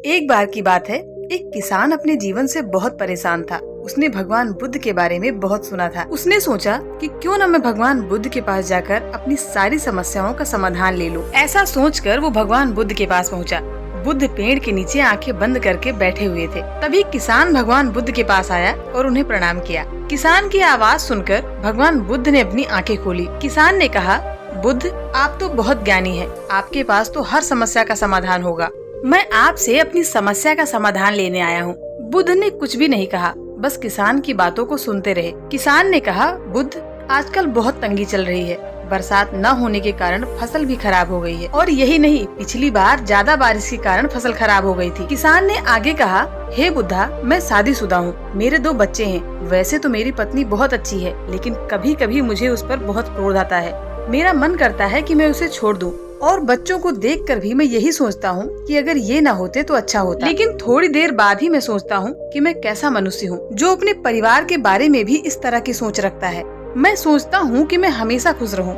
एक बार की बात है, एक किसान अपने जीवन से बहुत परेशान था। उसने भगवान बुद्ध के बारे में बहुत सुना था। उसने सोचा कि क्यों न मैं भगवान बुद्ध के पास जाकर अपनी सारी समस्याओं का समाधान ले लूं। ऐसा सोचकर वो भगवान बुद्ध के पास पहुंचा। बुद्ध पेड़ के नीचे आंखें बंद करके बैठे हुए थे। तभी किसान भगवान बुद्ध के पास आया और उन्हें प्रणाम किया। किसान की आवाज सुनकर भगवान बुद्ध ने अपनी आंखें खोली। किसान ने कहा, बुद्ध, आप तो बहुत ज्ञानी हैं। आपके पास तो हर समस्या का समाधान होगा। मैं आपसे अपनी समस्या का समाधान लेने आया हूँ। बुद्ध ने कुछ भी नहीं कहा, बस किसान की बातों को सुनते रहे। किसान ने कहा, बुद्ध, आजकल बहुत तंगी चल रही है। बरसात न होने के कारण फसल भी खराब हो गई है, और यही नहीं, पिछली बार ज्यादा बारिश के कारण फसल खराब हो गई थी। किसान ने आगे कहा, हे बुद्धा, मैं शादीशुदा हूँ। मेरे 2 बच्चे हैं। वैसे तो मेरी पत्नी बहुत अच्छी है, लेकिन कभी कभी मुझे उस पर बहुत क्रोध आता है। मेरा मन करता है कि मैं उसे छोड़ दूं, और बच्चों को देखकर भी मैं यही सोचता हूँ कि अगर ये ना होते तो अच्छा होता। लेकिन थोड़ी देर बाद ही मैं सोचता हूँ कि मैं कैसा मनुष्य हूँ जो अपने परिवार के बारे में भी इस तरह की सोच रखता है। मैं सोचता हूँ कि मैं हमेशा खुश रहूँ,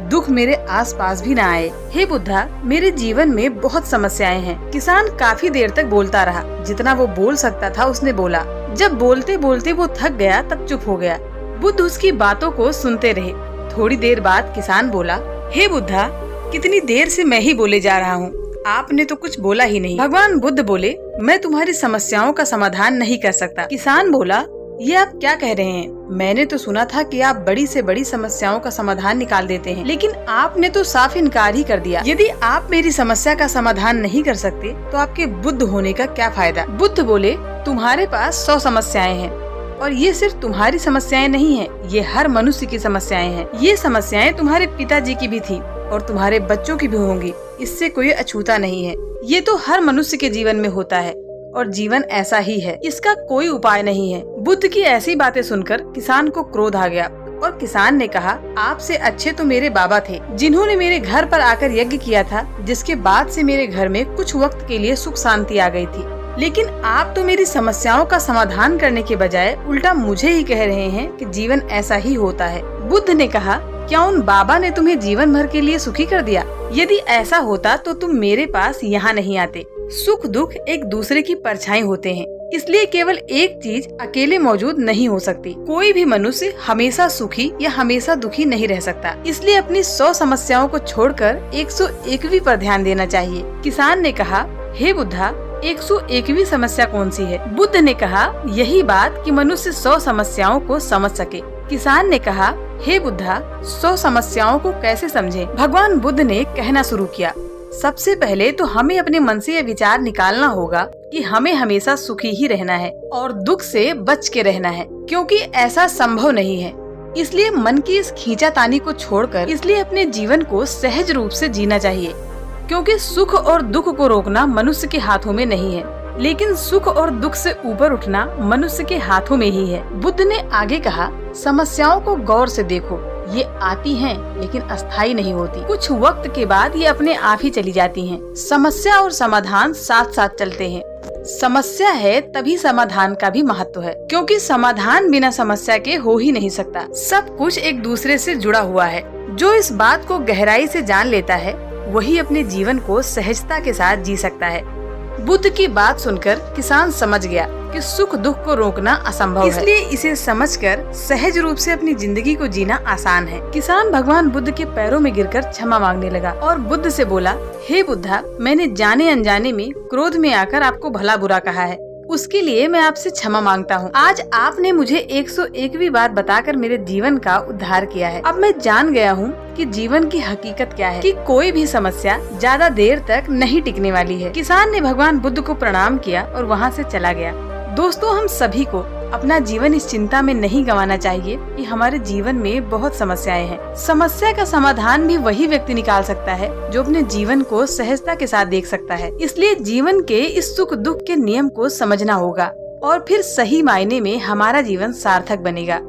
दुख मेरे आसपास भी ना आए। हे बुद्धा, मेरे जीवन में बहुत समस्याएं हैं। किसान काफी देर तक बोलता रहा। जितना वो बोल सकता था उसने बोला। जब बोलते बोलते वो थक गया तब चुप हो गया। बुद्ध उसकी बातों को सुनते रहे। थोड़ी देर बाद किसान बोला, हे बुद्धा, कितनी देर से मैं ही बोले जा रहा हूँ, आपने तो कुछ बोला ही नहीं। भगवान बुद्ध बोले, मैं तुम्हारी समस्याओं का समाधान नहीं कर सकता। किसान बोला, ये आप क्या कह रहे हैं? मैंने तो सुना था कि आप बड़ी से बड़ी समस्याओं का समाधान निकाल देते हैं, लेकिन आपने तो साफ इनकार ही कर दिया। यदि आप मेरी समस्या का समाधान नहीं कर सकते तो आपके बुद्ध होने का क्या फायदा? बुद्ध बोले, तुम्हारे पास 100 समस्याएं हैं, और ये सिर्फ तुम्हारी समस्याएं नहीं हैं, ये हर मनुष्य की समस्याएं हैं। ये समस्याएं तुम्हारे पिताजी की भी थी और तुम्हारे बच्चों की भी होंगी। इससे कोई अछूता नहीं है। ये तो हर मनुष्य के जीवन में होता है, और जीवन ऐसा ही है। इसका कोई उपाय नहीं है। बुद्ध की ऐसी बातें सुनकर किसान को क्रोध आ गया, और किसान ने कहा, आपसे अच्छे तो मेरे बाबा थे, जिन्होंने मेरे घर पर आकर यज्ञ किया था, जिसके बाद से मेरे घर में कुछ वक्त के लिए सुख शांति आ गई थी। लेकिन आप तो मेरी समस्याओं का समाधान करने के बजाय उल्टा मुझे ही कह रहे हैं कि जीवन ऐसा ही होता है। बुद्ध ने कहा, क्या उन बाबा ने तुम्हें जीवन भर के लिए सुखी कर दिया? यदि ऐसा होता तो तुम मेरे पास यहाँ नहीं आते। सुख दुख एक दूसरे की परछाई होते हैं, इसलिए केवल एक चीज अकेले मौजूद नहीं हो सकती। कोई भी मनुष्य हमेशा सुखी या हमेशा दुखी नहीं रह सकता। इसलिए अपनी 100 समस्याओं को छोड़कर 101वीं पर ध्यान देना चाहिए। किसान ने कहा, हे बुद्धा, 101वीं समस्या कौन सी है? बुद्ध ने कहा, यही बात कि मनुष्य 100 समस्याओं को समझ सके। किसान ने कहा, हे बुद्धा, 100 समस्याओं को कैसे समझें? भगवान बुद्ध ने कहना शुरू किया, सबसे पहले तो हमें अपने मन से यह विचार निकालना होगा कि हमें हमेशा सुखी ही रहना है और दुख से बच के रहना है, क्योंकि ऐसा संभव नहीं है। इसलिए मन की इस खींचातानी को छोड़कर इसलिए अपने जीवन को सहज रूप से जीना चाहिए, क्योंकि सुख और दुख को रोकना मनुष्य के हाथों में नहीं है, लेकिन सुख और दुख से ऊपर उठना मनुष्य के हाथों में ही है। बुद्ध ने आगे कहा, समस्याओं को गौर से देखो। ये आती हैं, लेकिन अस्थायी नहीं होती। कुछ वक्त के बाद ये अपने आप ही चली जाती हैं। समस्या और समाधान साथ साथ चलते हैं। समस्या है तभी समाधान का भी महत्व है, क्योंकि समाधान बिना समस्या के हो ही नहीं सकता। सब कुछ एक दूसरे से जुड़ा हुआ है। जो इस बात को गहराई से जान लेता है वही अपने जीवन को सहजता के साथ जी सकता है। बुद्ध की बात सुनकर किसान समझ गया कि सुख दुख को रोकना असंभव है, इसलिए इसे समझकर सहज रूप से अपनी जिंदगी को जीना आसान है। किसान भगवान बुद्ध के पैरों में गिरकर क्षमा मांगने लगा और बुद्ध से बोला, हे बुद्धा, मैंने जाने अनजाने में क्रोध में आकर आपको भला बुरा कहा है, उसके लिए मैं आपसे क्षमा मांगता हूँ। आज आपने मुझे 101वीं बार बताकर मेरे जीवन का उद्धार किया है। अब मैं जान गया हूँ कि जीवन की हकीकत क्या है, कि कोई भी समस्या ज्यादा देर तक नहीं टिकने वाली है। किसान ने भगवान बुद्ध को प्रणाम किया और वहाँ से चला गया। दोस्तों, हम सभी को अपना जीवन इस चिंता में नहीं गंवाना चाहिए कि हमारे जीवन में बहुत समस्याएं हैं। समस्या का समाधान भी वही व्यक्ति निकाल सकता है जो अपने जीवन को सहजता के साथ देख सकता है। इसलिए जीवन के इस सुख दुख के नियम को समझना होगा, और फिर सही मायने में हमारा जीवन सार्थक बनेगा।